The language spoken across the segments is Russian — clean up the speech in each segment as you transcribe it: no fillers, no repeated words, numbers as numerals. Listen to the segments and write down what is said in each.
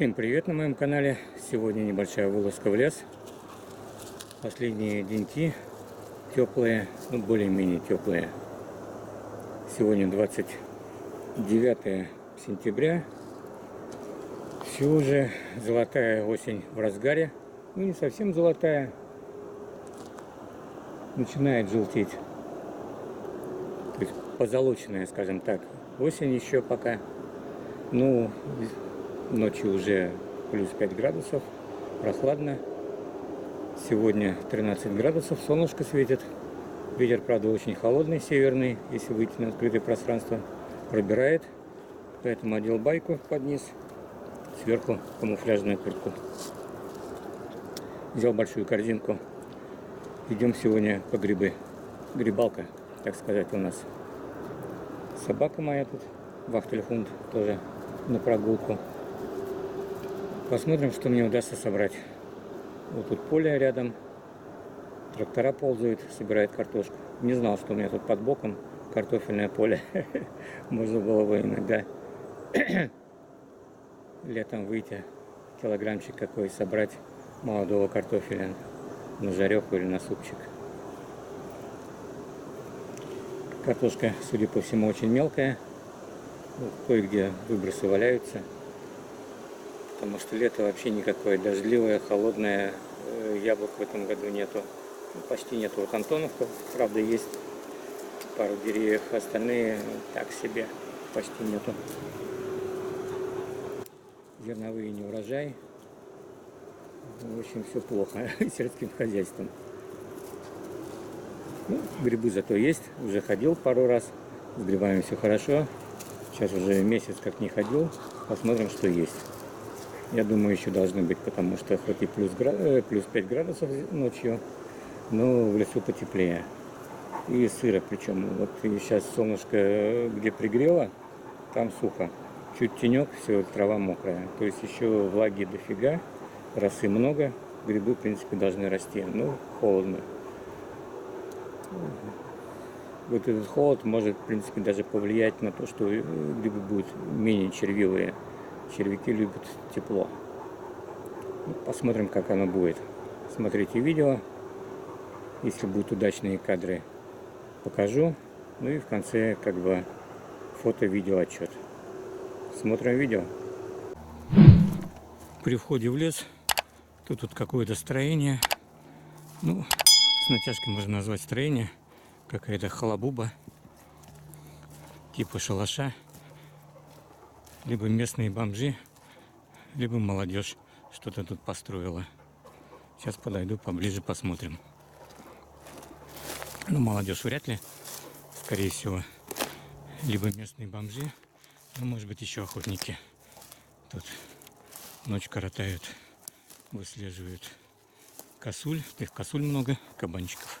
Всем привет на моем канале. Сегодня небольшая вылазка в лес. Последние деньки теплые, более-менее теплые. Сегодня 29 сентября. Все уже золотая осень в разгаре. Ну, не совсем золотая. Начинает желтеть. То есть позолоченная, скажем так. Осень еще пока. Ну, ночью уже плюс 5 градусов, прохладно. Сегодня 13 градусов, солнышко светит. Ветер, правда, очень холодный, северный, если выйти на открытое пространство, пробирает. Поэтому одел байку под низ, сверху камуфляжную куртку. Взял большую корзинку. Идем сегодня по грибы. Грибалка, так сказать, у нас. Собака моя тут, Вахтельхунд, тоже на прогулку. Посмотрим, что мне удастся собрать. Вот тут поле рядом. Трактора ползают, собирают картошку. Не знал, что у меня тут под боком картофельное поле. Можно было бы иногда летом выйти, килограммчик какой собрать молодого картофеля на жареху или на супчик. Картошка, судя по всему, очень мелкая. Кое-где выбросы валяются. Потому что лето вообще никакое, дождливое, холодное, яблок в этом году нету. Почти нету. Вот Антоновка, правда, есть пару деревьев, остальные так себе, почти нету. Зерновые не урожай. В общем, все плохо с сельским хозяйством. Ну, грибы зато есть, уже ходил пару раз, с грибами все хорошо. Сейчас уже месяц как не ходил, посмотрим, что есть. Я думаю, еще должны быть, потому что хоть и плюс 5 градусов ночью, но в лесу потеплее. И сыро, причем вот сейчас солнышко где пригрело, там сухо. Чуть тенек, все, трава мокрая. То есть еще влаги дофига, росы много, грибы, в принципе, должны расти. Но холодно. Вот этот холод может, в принципе, даже повлиять на то, что грибы будут менее червивые. Червяки любят тепло. Посмотрим, как оно будет. Смотрите видео. Если будут удачные кадры, покажу. Ну и в конце, как бы, фото-видео отчет. Смотрим видео. При входе в лес тут какое-то строение. Ну, с натяжкой можно назвать строение. Какая-то халабуба. Типа шалаша. Либо местные бомжи, либо молодежь что-то тут построила. Сейчас подойду поближе, посмотрим. Ну, молодежь вряд ли, скорее всего. Либо местные бомжи, ну, может быть, еще охотники. Тут ночь коротают, выслеживают косуль. Их косуль много, кабанчиков.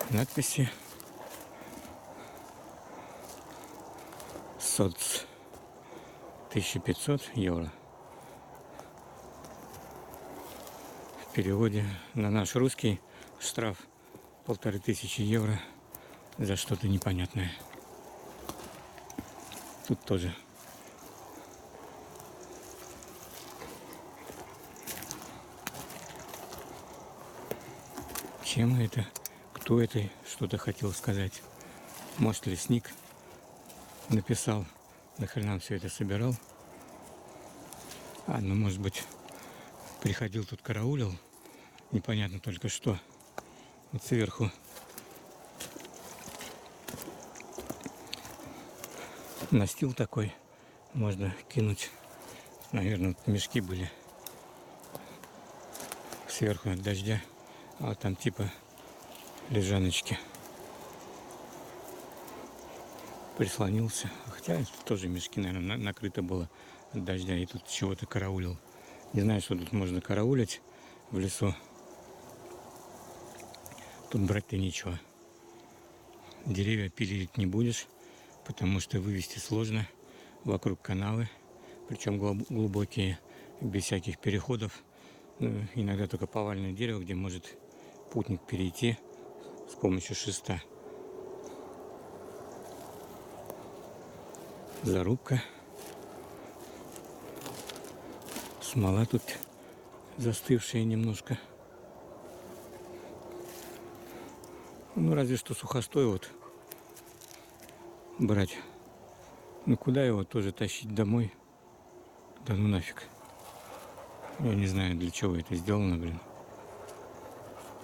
Надписи. СОЦ 1500 евро. В переводе на наш русский штраф 1500 евро за что-то непонятное. Тут тоже. Чем это? Кто это что-то хотел сказать? Может, лесник написал, нахрена все это собирал? Ну, может быть, приходил тут, караулил. Непонятно только что. Вот сверху настил такой. Можно кинуть. Наверное, вот мешки были сверху от дождя. А вот там типа лежаночки. Прислонился. Хотя тоже мешки, наверное, накрыто было от дождя. И тут чего-то караулил. Не знаю, что тут можно караулить в лесу. Тут брать-то нечего. Деревья пилить не будешь, потому что вывести сложно. Вокруг канавы, причем глубокие, без всяких переходов. Иногда только поваленное дерево, где может путник перейти с помощью шеста. зарубка. Смола тут застывшая немножко. Ну, разве что сухостой вот брать. Ну, куда его тоже тащить домой? Да ну нафиг. Я не знаю, для чего это сделано, блин.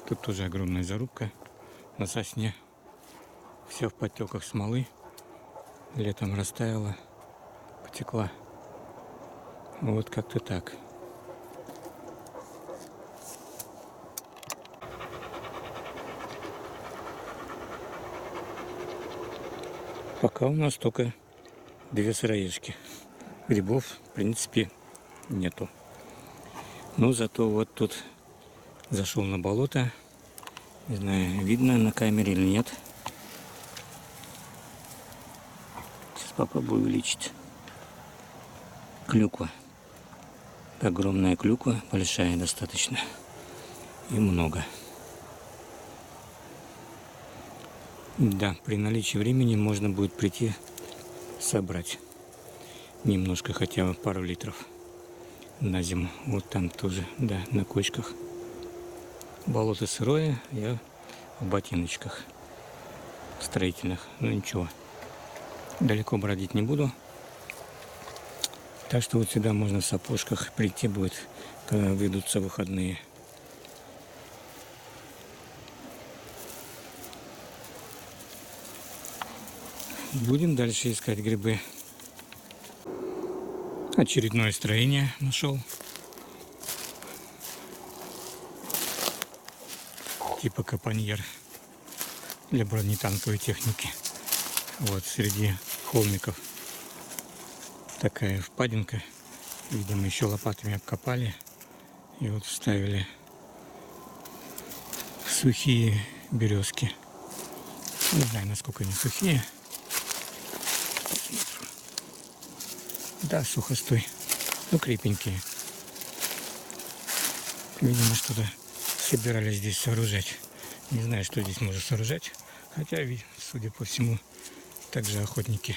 Тут тоже огромная зарубка на сосне. Все в подтеках смолы. Летом растаяла, потекла. Вот как-то так. Пока у нас только 2 сыроежки. Грибов, в принципе, нету. Но зато вот тут зашел на болото. Не знаю, видно на камере или нет. Сейчас попробую увеличить. Клюква. Огромная клюква, большая достаточно. И много. Да, при наличии времени можно будет прийти собрать. Немножко, хотя бы пару литров на зиму. Вот там тоже, да, на кочках. Болото сырое, я в ботиночках строительных. Ну ничего, далеко бродить не буду. Так что вот сюда можно в сапожках прийти будет, когда выйдутся выходные. Будем дальше искать грибы. Очередное строение нашел. Типа капоньер для бронетанковой техники. Вот среди холмиков такая впадинка. Видимо, еще лопатами обкопали. И вот вставили сухие березки. Не знаю, насколько они сухие. Да, сухостой. Ну, крепенькие. Видимо, что-то собирались здесь сооружать. Не знаю, что здесь можно сооружать. Хотя, судя по всему, также охотники.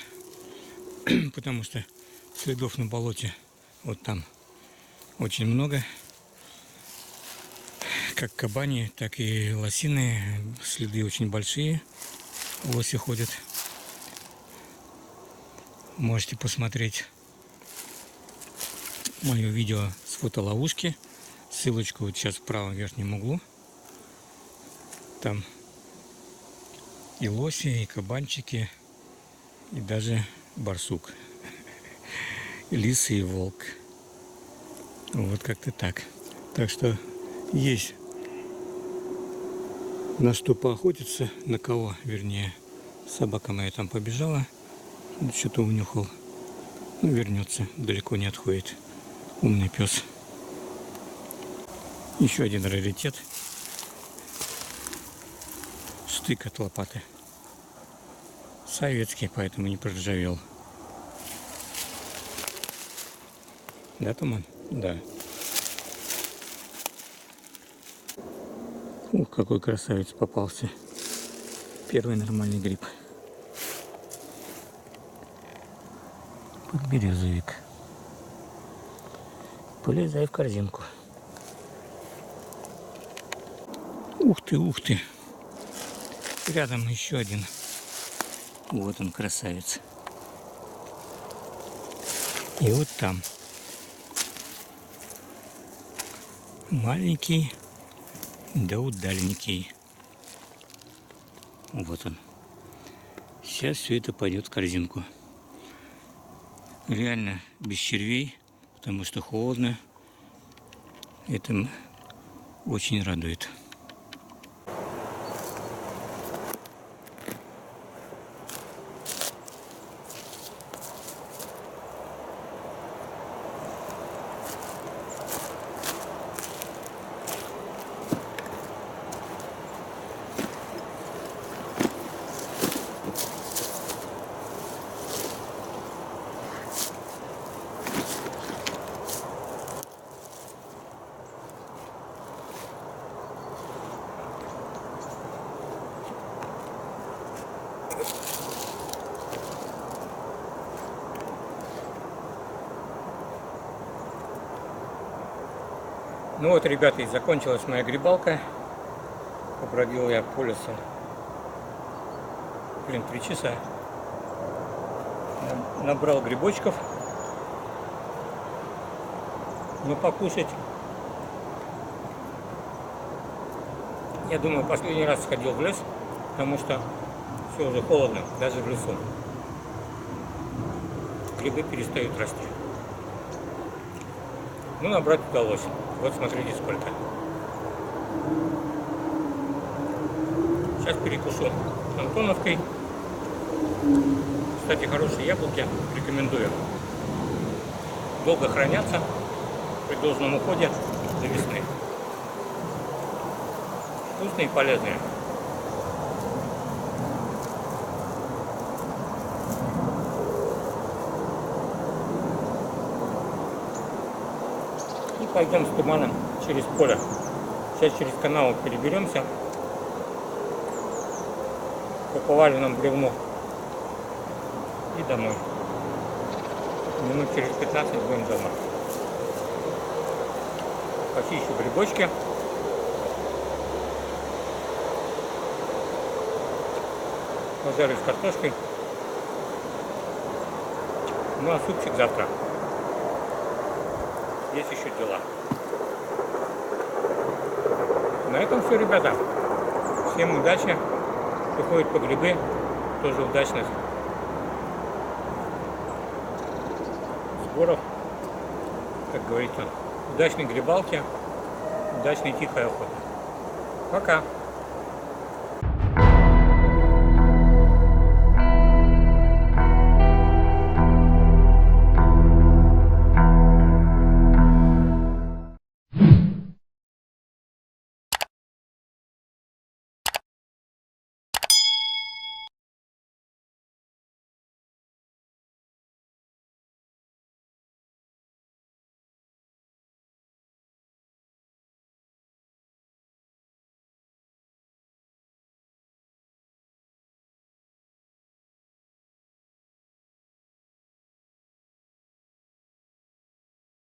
Потому что следов на болоте вот там очень много. Как кабани, так и лосиные. Следы очень большие. Лоси ходят. Можете посмотреть мое видео с фотоловушки. Ссылочку вот сейчас в правом верхнем углу. Там и лоси, и кабанчики, и даже барсук. И лис, и волк. Вот как-то так. Так что есть на что поохотиться, на кого, вернее. Собака моя там побежала, что-то унюхал. Ну, вернется, далеко не отходит. Умный пес. Еще один раритет. Штык от лопаты. Советский, поэтому не проржавел. Да, Туман? Да. Ух, какой красавец попался. Первый нормальный гриб. Подберезовик. Полезай в корзинку. Ух ты, ух ты. Рядом еще один. Вот он, красавец. И вот там. Маленький, да удаленький. Вот он. Сейчас все это пойдет в корзинку. Реально без червей, потому что холодно. Это очень радует. Ну вот, ребята, и закончилась моя грибалка. Побродил я по лесу, 3 часа. Набрал грибочков. Но покушать, я думаю, последний раз сходил в лес, потому что все уже холодно, даже в лесу. Грибы перестают расти. Ну, набрать удалось. Вот смотрите сколько. Сейчас перекушу антоновкой. Кстати, хорошие яблоки, рекомендую. Долго хранятся при должном уходе до весны. Вкусные и полезные. И пойдем с туманом через поле. Сейчас через канал переберемся по поваленному бревну и домой. Минут через 15 будем дома. Почищу грибочки. Пожарю с картошкой. Ну а супчик завтра. Есть еще дела. На этом все, ребята. Всем удачи. Кто ходит по грибы, тоже удачных сборов. Как говорится, удачной грибалки, удачной тихой охоты. Пока.